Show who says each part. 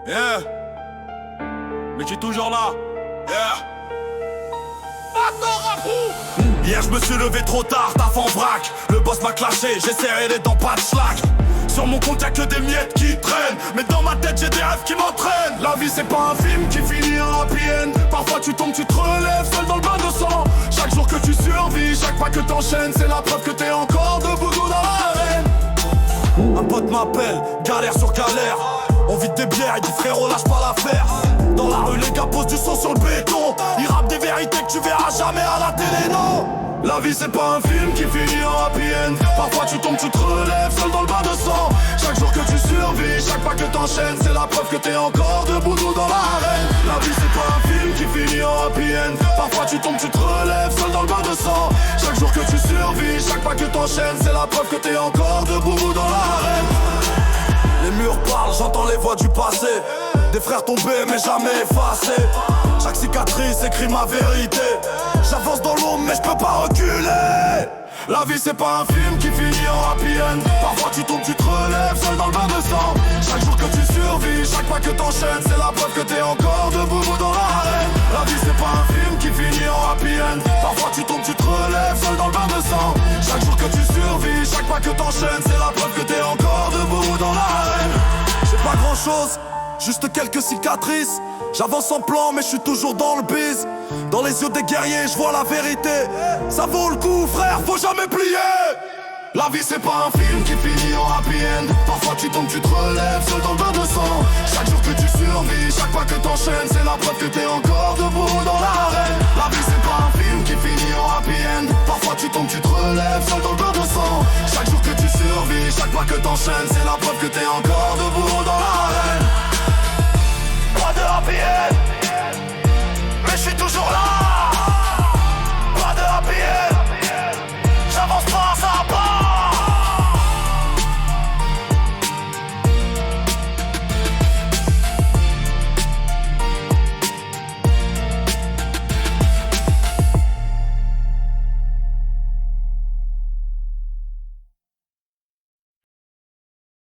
Speaker 1: Yeah. Mais qui est toujours là. Yeah. Hier je me suis levé trop tard, taf en vrac. Le boss m'a clashé, j'ai serré les dents, pas de slack. Sur mon compte y'a que des miettes qui traînent, mais dans ma tête j'ai des rêves qui m'entraînent. La vie c'est pas un film qui finit en happy end. Parfois tu tombes, tu te relèves seul dans le bain de sang. Chaque jour que tu survis, chaque pas que t'enchaînes, c'est la preuve que t'es encore debout dans l'arène. Un pote m'appelle, galère sur galère. On vide des bières, il dit frérot lâche pas l'affaire. Dans la rue les gars posent du son sur le béton. Ils rappent des vérités que tu verras jamais à la télé, non. La vie c'est pas un film qui finit en happy end. Parfois tu tombes, tu te relèves seul dans le bain de sang. Chaque jour que tu survis, chaque pas que t'enchaînes, c'est la preuve que t'es encore debout dans l'arène. La vie c'est pas un film qui finit en happy end. Parfois tu tombes, tu te relèves seul dans le bain de sang. Chaque jour que tu survis, chaque pas que t'enchaînes, c'est la preuve que t'es encore debout dans l'arène. Les murs parlent, j'entends les voix du passé. Des frères tombés mais jamais effacés. Chaque cicatrice écrit ma vérité. J'avance dans l'ombre mais je peux pas reculer. La vie c'est pas un film qui finit en happy end. Parfois tu tombes, tu te relèves seul dans le bain de sang. Chaque jour que tu survis, chaque pas que t'enchaînes, c'est la preuve que t'es encore debout dans l'arène. La vie c'est pas un film qui finit en happy end. Parfois tu tombes, tu te relèves seul dans le bain de sang. Chaque jour que tu survis, chaque pas que t'enchaînes, c'est la preuve que t'es encore debout dans l'arène. J'ai pas grand chose, juste quelques cicatrices. J'avance en plan mais je suis toujours dans le biz. Dans les yeux des guerriers je vois la vérité. Ça vaut le coup frère, faut jamais plier. La vie c'est pas un film qui finit en happy end. Parfois tu tombes, tu te relèves seul dans le bain de sang. Chaque jour que tu survis, chaque pas que t'enchaînes, c'est la preuve que t'es encore debout dans l'arène. La vie c'est pas un film qui finit en happy end. Parfois tu tombes, tu te relèves seul dans le bain de sang. Chaque jour que tu survis, chaque pas que t'enchaînes, c'est la preuve que t'es encore debout dans l'arène. Pas de happy end.